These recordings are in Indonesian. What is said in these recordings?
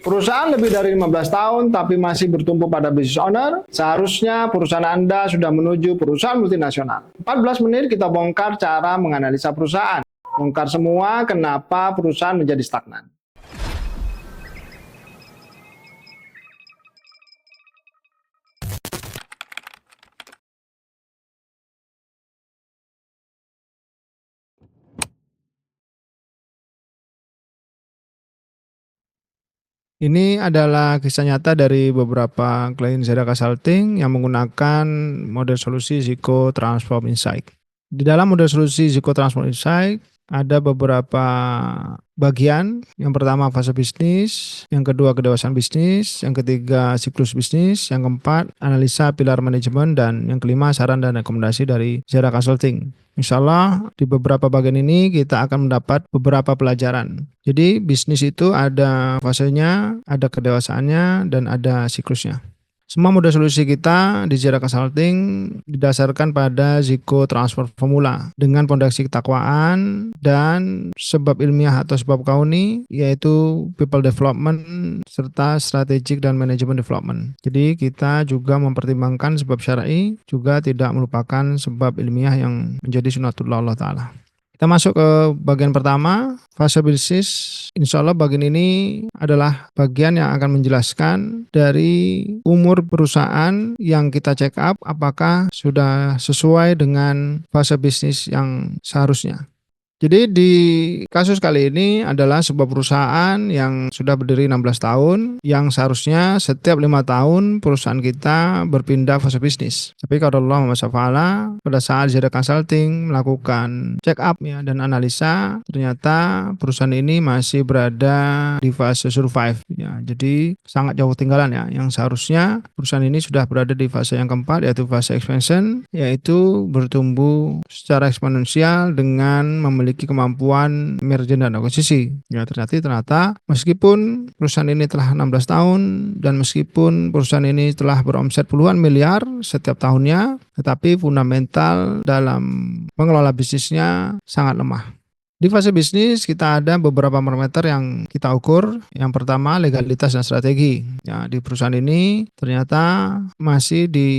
Perusahaan lebih dari 15 tahun tapi masih bertumpu pada business owner, seharusnya perusahaan Anda sudah menuju perusahaan multinasional. 14 menit kita bongkar cara menganalisa perusahaan. Bongkar semua kenapa perusahaan menjadi stagnan. Ini adalah kisah nyata dari beberapa klien Zera Consulting yang menggunakan model solusi Zico Transform Insight. Di dalam model solusi Zico Transform Insight ada beberapa bagian. Yang pertama fase bisnis, yang kedua kedewasaan bisnis, yang ketiga siklus bisnis, yang keempat analisa pilar manajemen, dan yang kelima saran dan rekomendasi dari Zera Consulting. Insya Allah di beberapa bagian ini kita akan mendapat beberapa pelajaran. Jadi bisnis itu ada fasenya, ada kedewasaannya, dan ada siklusnya. Semua model solusi kita di Zera Consulting didasarkan pada Zico Transfer Formula dengan fondasi ketakwaan dan sebab ilmiah atau sebab kauni, yaitu people development serta strategic dan management development. Jadi kita juga mempertimbangkan sebab syar'i, juga tidak melupakan sebab ilmiah yang menjadi sunatullah Allah Ta'ala. Kita masuk ke bagian pertama, fase bisnis. Insya Allah bagian ini adalah bagian yang akan menjelaskan dari umur perusahaan yang kita check up, apakah sudah sesuai dengan fase bisnis yang seharusnya. Jadi di kasus kali ini adalah sebuah perusahaan yang sudah berdiri 16 tahun, yang seharusnya setiap 5 tahun perusahaan kita berpindah fase bisnis. Tapi kalau Allah SWT, pada saat Zera Consulting melakukan check up ya, dan analisa, ternyata perusahaan ini masih berada di fase survive. Ya, jadi sangat jauh ketinggalan ya, yang seharusnya perusahaan ini sudah berada di fase yang keempat, yaitu fase expansion, yaitu bertumbuh secara eksponensial dengan memiliki kemampuan merger dan akuisisi. Ya, ternyata meskipun perusahaan ini telah 16 tahun dan meskipun perusahaan ini telah beromset puluhan miliar setiap tahunnya, tetapi fundamental dalam mengelola bisnisnya sangat lemah. Di fase bisnis kita ada beberapa parameter yang kita ukur. Yang pertama legalitas dan strategi. Ya, di perusahaan ini ternyata masih di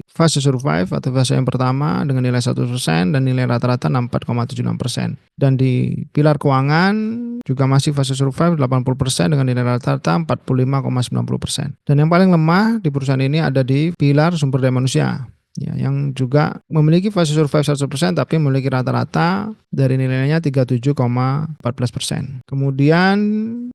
fase survive atau fase yang pertama dengan nilai 100% dan nilai rata-rata 64,76%. Dan di pilar keuangan juga masih fase survive 80% dengan nilai rata-rata 45,90%. Dan yang paling lemah di perusahaan ini ada di pilar sumber daya manusia. Ya, yang juga memiliki fase survive 100% tapi memiliki rata-rata dari nilainya 37,14%. Kemudian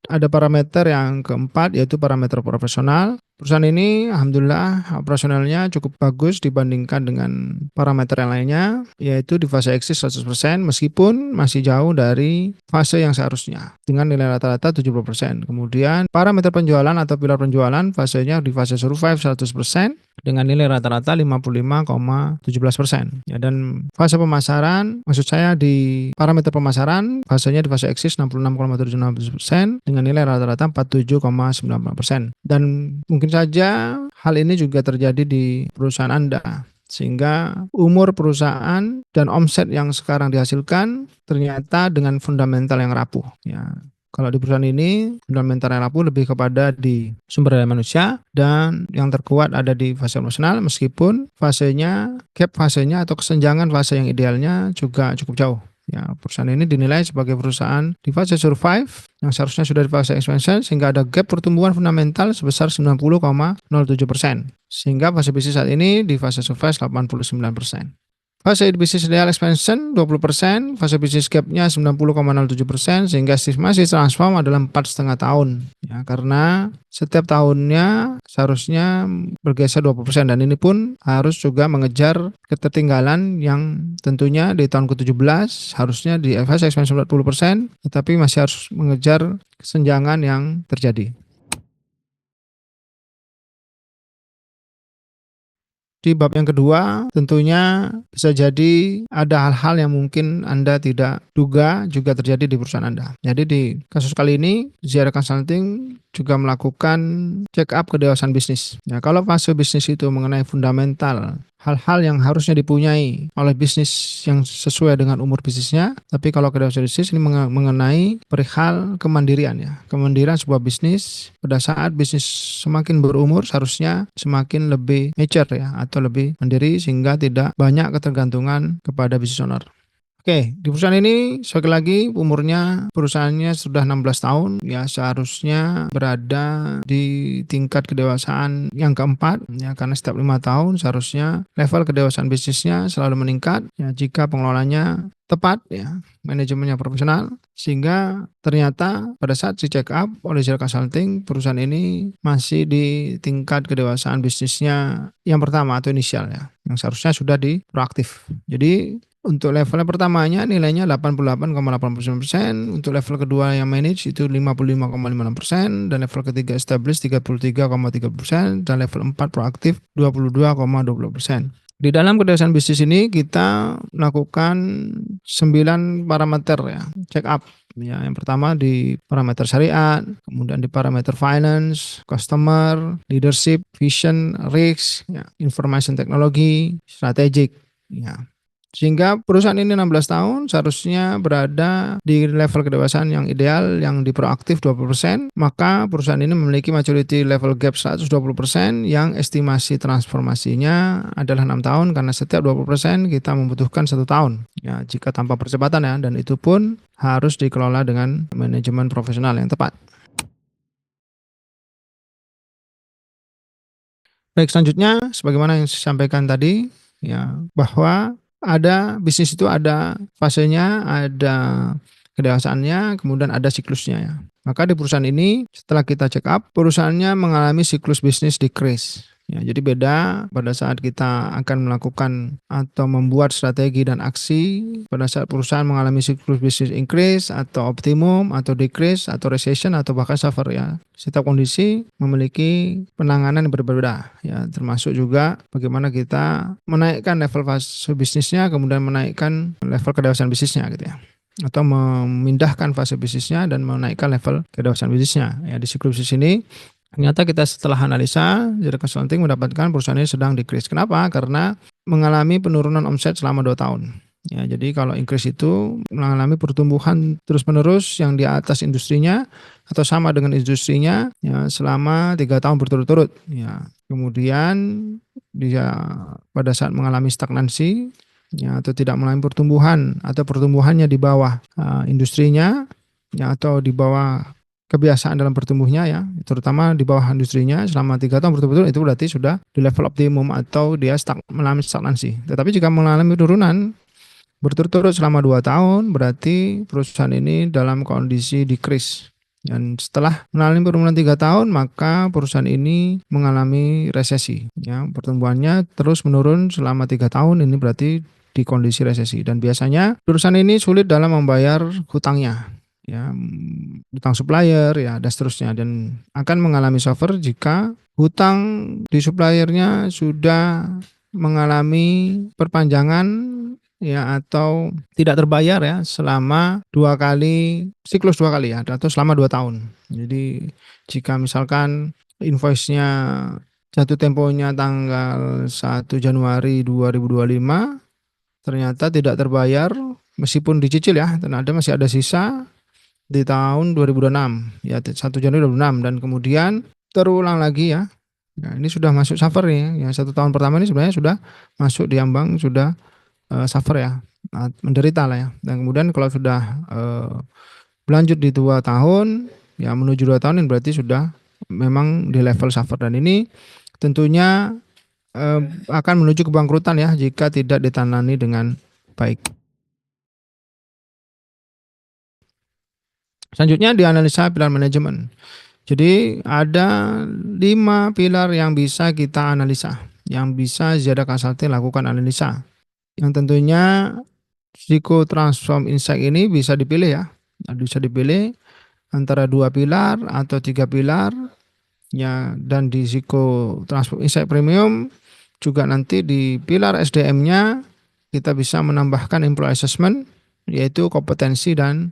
ada parameter yang keempat, yaitu parameter profesional. Perusahaan ini alhamdulillah operasionalnya cukup bagus dibandingkan dengan parameter yang lainnya, yaitu di fase eksis 100% meskipun masih jauh dari fase yang seharusnya dengan nilai rata-rata 70%. Kemudian parameter penjualan atau pilar penjualan fasenya di fase survive 100% dengan nilai rata-rata 55,17%. Ya, dan fase pemasaran, maksud saya di parameter pemasaran fasenya di fase eksis 66,76% dengan nilai rata-rata 47,94%. Dan mungkin saja hal ini juga terjadi di perusahaan Anda, sehingga umur perusahaan dan omset yang sekarang dihasilkan ternyata dengan fundamental yang rapuh. Ya, kalau di perusahaan ini fundamental yang rapuh lebih kepada di sumber daya manusia, dan yang terkuat ada di fase emosional, meskipun fasenya, gap fasenya atau kesenjangan fase yang idealnya juga cukup jauh. Ya, perusahaan ini dinilai sebagai perusahaan di fase survive yang seharusnya sudah di fase expansion, sehingga ada gap pertumbuhan fundamental sebesar 90,07%. Sehingga fase bisnis saat ini di fase survive 89%. Fase bisnis ideal expansion 20%, fase bisnis gap-nya 90,07%, sehingga estimasi transform adalah 4,5 tahun. Ya, karena setiap tahunnya seharusnya bergeser 20%, dan ini pun harus juga mengejar ketertinggalan yang tentunya di tahun ke-17 harusnya di fase expansion 40%, tetapi masih harus mengejar kesenjangan yang terjadi. Di bab yang kedua, tentunya bisa jadi ada hal-hal yang mungkin Anda tidak duga juga terjadi di perusahaan Anda. Jadi di kasus kali ini, Zera Consulting juga melakukan check up kedewasaan bisnis. Ya, kalau fase bisnis itu mengenai fundamental, hal-hal yang harusnya dipunyai oleh bisnis yang sesuai dengan umur bisnisnya, tapi kalau kedewasaan bisnis ini mengenai perihal kemandirian ya. Kemandirian sebuah bisnis pada saat bisnis semakin berumur seharusnya semakin lebih mature ya, atau lebih mandiri sehingga tidak banyak ketergantungan kepada business owner. Oke, di perusahaan ini sekali lagi umurnya perusahaannya sudah 16 tahun, ya seharusnya berada di tingkat kedewasaan yang keempat, ya karena setiap 5 tahun seharusnya level kedewasaan bisnisnya selalu meningkat, ya jika pengelolanya tepat, ya manajemennya profesional, sehingga ternyata pada saat di check up oleh Zero Consulting, perusahaan ini masih di tingkat kedewasaan bisnisnya yang pertama atau inisial ya, yang seharusnya sudah di proaktif. Jadi untuk level pertamanya nilainya 88,89%, untuk level kedua yang manage itu 55,56%, dan level ketiga established 33,3%, dan level 4 proaktif 22,20%. Di dalam kedewasaan bisnis ini kita melakukan 9 parameter ya, check up. Ya, yang pertama di parameter syariat, kemudian di parameter finance, customer, leadership, vision, risk, ya, information technology, strategic. Ya. Sehingga perusahaan ini 16 tahun seharusnya berada di level kedewasaan yang ideal, yang di proaktif 20%, maka perusahaan ini memiliki maturity level gap 120%, yang estimasi transformasinya adalah 6 tahun, karena setiap 20% kita membutuhkan 1 tahun. Ya, jika tanpa percepatan ya, dan itu pun harus dikelola dengan manajemen profesional yang tepat. Baik, selanjutnya sebagaimana yang saya sampaikan tadi ya, bahwa bisnis itu ada fasenya, ada kedewasaannya, kemudian ada siklusnya ya. Maka di perusahaan ini setelah kita check up, perusahaannya mengalami siklus bisnis decrease. Ya, jadi beda pada saat kita akan melakukan atau membuat strategi dan aksi pada saat perusahaan mengalami siklus bisnis increase atau optimum atau decrease atau recession atau bahkan suffer ya. Setiap kondisi memiliki penanganan yang berbeda ya, termasuk juga bagaimana kita menaikkan level fase bisnisnya, kemudian menaikkan level kedewasaan bisnisnya gitu ya, atau memindahkan fase bisnisnya dan menaikkan level kedewasaan bisnisnya ya. Di siklus bisnis ini ternyata kita setelah analisa, Zero Consulting mendapatkan perusahaan ini sedang decrease. Kenapa? Karena mengalami penurunan omset selama 2 tahun. Ya, jadi kalau increase itu mengalami pertumbuhan terus-menerus yang di atas industrinya atau sama dengan industrinya ya, selama 3 tahun berturut-turut. Ya, kemudian dia pada saat mengalami stagnansi ya, atau tidak mengalami pertumbuhan atau pertumbuhannya di bawah industrinya ya, atau di bawah kebiasaan dalam bertumbuhnya ya, terutama di bawah industrinya selama 3 tahun berturut-turut, itu berarti sudah di level optimum atau dia mengalami stagnansi. Tetapi jika mengalami penurunan berturut-turut selama 2 tahun, berarti perusahaan ini dalam kondisi decrease. Dan setelah mengalami penurunan 3 tahun, maka perusahaan ini mengalami resesi. Ya, pertumbuhannya terus menurun selama 3 tahun, ini berarti di kondisi resesi. Dan biasanya perusahaan ini sulit dalam membayar hutangnya. Ya, hutang supplier ya, dan seterusnya, dan akan mengalami suffer jika hutang di suppliernya sudah mengalami perpanjangan ya, atau tidak terbayar ya selama 2 kali siklus 2 kali ya, atau selama 2 tahun. Jadi jika misalkan invoice-nya jatuh temponya tanggal 1 Januari 2025 ternyata tidak terbayar meskipun dicicil ya, ternyata masih ada sisa di tahun 2026 ya, 1 Januari 2026, dan kemudian terulang lagi ya. Nah, ini sudah masuk suffer nih. Yang 1 tahun pertama ini sebenarnya sudah masuk di ambang, sudah suffer ya, menderita lah ya. Dan kemudian kalau sudah berlanjut di 2 tahun ya, menuju 2 tahun ini berarti sudah memang di level suffer, dan ini tentunya akan menuju kebangkrutan ya jika tidak ditangani dengan baik. Selanjutnya dianalisa pilar manajemen. Jadi ada 5 pilar yang bisa kita analisa, yang bisa Zero Consulting lakukan analisa. Yang tentunya Zico Transform Insight ini bisa dipilih ya. Bisa dipilih antara 2 pilar atau 3 pilar ya, dan di Zico Transform Insight Premium juga nanti di pilar SDM-nya kita bisa menambahkan employee assessment, yaitu kompetensi dan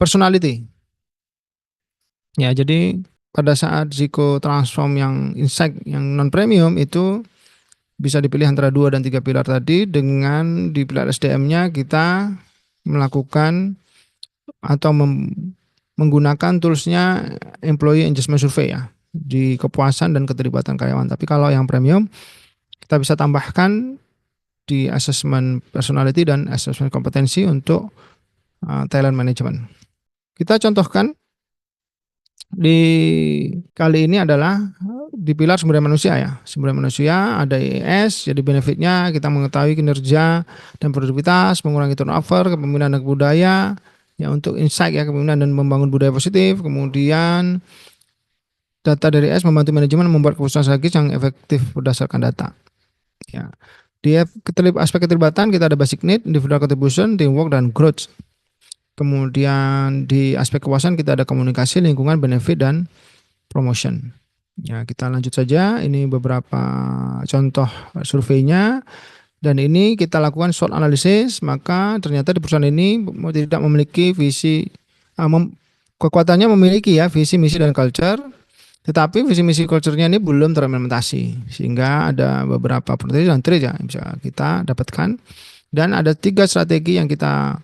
personality. Ya, jadi pada saat Zico Transform yang Insight yang non premium itu bisa dipilih antara 2 dan 3 pilar tadi. Dengan di pilar SDM-nya kita melakukan atau menggunakan toolsnya Employee Engagement Survey ya, di kepuasan dan keterlibatan karyawan. Tapi kalau yang premium kita bisa tambahkan di assessment personality dan assessment kompetensi untuk talent management. Kita contohkan di kali ini adalah di pilar sumber daya manusia ya. Sumber daya manusia ada IES, jadi benefitnya kita mengetahui kinerja dan produktivitas, mengurangi turnover, kepemimpinan dan budaya, ya untuk insight ya, kepemimpinan dan membangun budaya positif. Kemudian data dari IES membantu manajemen membuat keputusan strategis yang efektif berdasarkan data. Ya. Di aspek keterlibatan kita ada basic need, individual contribution, teamwork dan growth. Kemudian di aspek kepuasan kita ada komunikasi, lingkungan, benefit dan promotion. Ya, kita lanjut saja. Ini beberapa contoh surveinya dan ini kita lakukan SWOT analysis. Maka ternyata di perusahaan ini tidak memiliki visi, kekuatannya memiliki ya visi, misi dan culture. Tetapi visi misi culture-nya ini belum terimplementasi, sehingga ada beberapa opportunity dan trade ya yang bisa kita dapatkan. Dan ada 3 strategi yang kita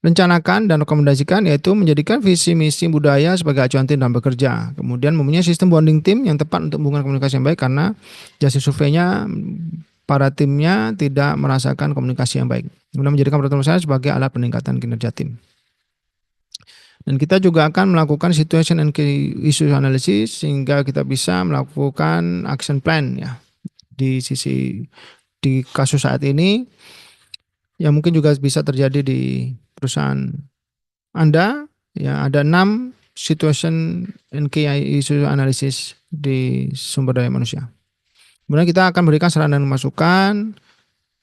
rencanakan dan rekomendasikan, yaitu menjadikan visi misi budaya sebagai acuan tim dalam bekerja. Kemudian mempunyai sistem bonding tim yang tepat untuk hubungan komunikasi yang baik, karena hasil surveinya para timnya tidak merasakan komunikasi yang baik. Kemudian menjadikan pertemuan saya sebagai alat peningkatan kinerja tim. Dan kita juga akan melakukan situation and key issue analysis sehingga kita bisa melakukan action plan ya di kasus saat ini, yang mungkin juga bisa terjadi di perusahaan Anda ya. Ada 6 situation and key issue analysis di sumber daya manusia. Kemudian kita akan berikan saran dan masukan.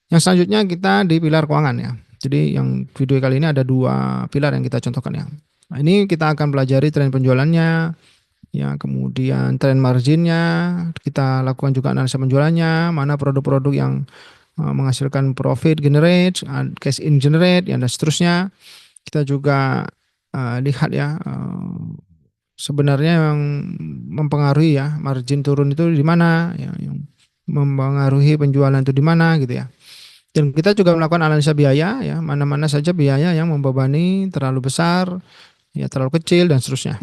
Yang selanjutnya kita di pilar keuangan ya. Jadi yang video kali ini ada 2 pilar yang kita contohkan ya. Nah, ini kita akan pelajari tren penjualannya, ya, kemudian tren marginnya, kita lakukan juga analisa penjualannya, mana produk-produk yang menghasilkan profit generate, cash in generate, ya, dan seterusnya. Kita juga lihat ya sebenarnya yang mempengaruhi ya margin turun itu di mana, ya, yang mempengaruhi penjualan itu di mana gitu ya. Dan kita juga melakukan analisa biaya ya, mana-mana saja biaya yang membebani, terlalu besar, ya terlalu kecil dan seterusnya.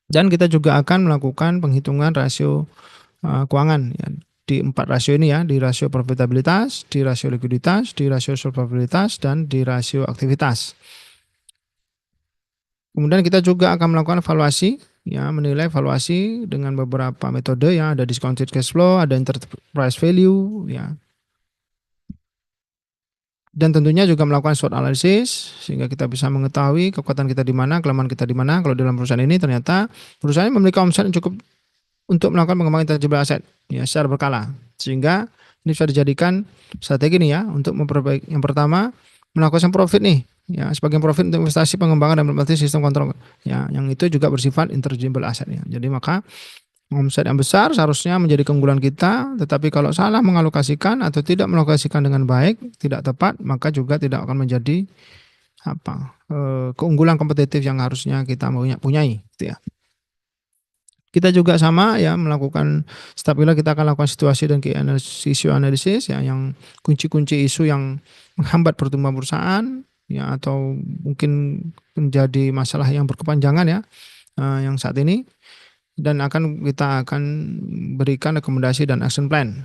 Dan kita juga akan melakukan penghitungan rasio keuangan ya, di 4 rasio ini ya, di rasio profitabilitas, di rasio likuiditas, di rasio solvabilitas, dan di rasio aktivitas. Kemudian kita juga akan melakukan evaluasi ya, menilai evaluasi dengan beberapa metode ya, ada discounted cash flow, ada enterprise value ya. Dan tentunya juga melakukan SWOT analysis sehingga kita bisa mengetahui kekuatan kita di mana, kelemahan kita di mana. Kalau dalam perusahaan ini ternyata perusahaan ini memiliki omset yang cukup untuk melakukan pengembangan intangible aset ya secara berkala, sehingga ini bisa dijadikan strategi nih ya untuk memperbaiki. Yang pertama, melakukan profit nih ya, sebagian profit untuk investasi, pengembangan dan implementasi sistem kontrol ya, yang itu juga bersifat intangible aset ya. Jadi maka omset yang besar seharusnya menjadi keunggulan kita, tetapi kalau salah mengalokasikan atau tidak mengalokasikan dengan baik, tidak tepat, maka juga tidak akan menjadi keunggulan kompetitif yang harusnya kita punyai gitu ya. Kita juga sama ya melakukan setiap pilar kita akan lakukan situasi dan key issue analysis ya, yang kunci-kunci isu yang menghambat pertumbuhan perusahaan ya, atau mungkin menjadi masalah yang berkepanjangan ya yang saat ini, dan kita akan berikan rekomendasi dan action plan.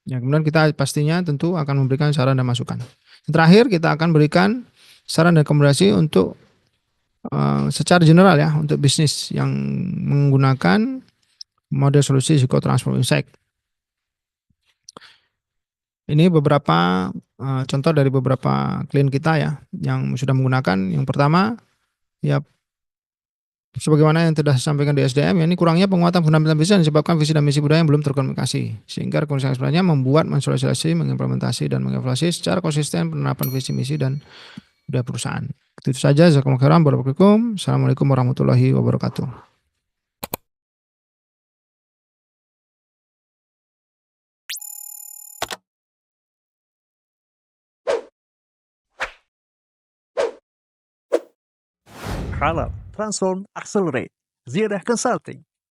Ya, kemudian kita pastinya tentu akan memberikan saran dan masukan. Yang terakhir kita akan berikan saran dan rekomendasi untuk secara general ya, untuk bisnis yang menggunakan model solusi Zico Transform Insight. Ini beberapa contoh dari beberapa klien kita ya yang sudah menggunakan. Yang pertama ya, sebagaimana yang sudah disampaikan di SDM ya, ini kurangnya penguatan fundamental bisnis disebabkan visi dan misi budaya yang belum terkomunikasi, sehingga rekomendasi sebenarnya membuat mensosialisasi, mengimplementasi dan mengevaluasi secara konsisten penerapan visi misi dan budaya perusahaan. Itu saja. Jazakumullah khairan. Assalamualaikum warahmatullahi wabarakatuh. Develop, Transform, Accelerate. Ziyadah Consulting.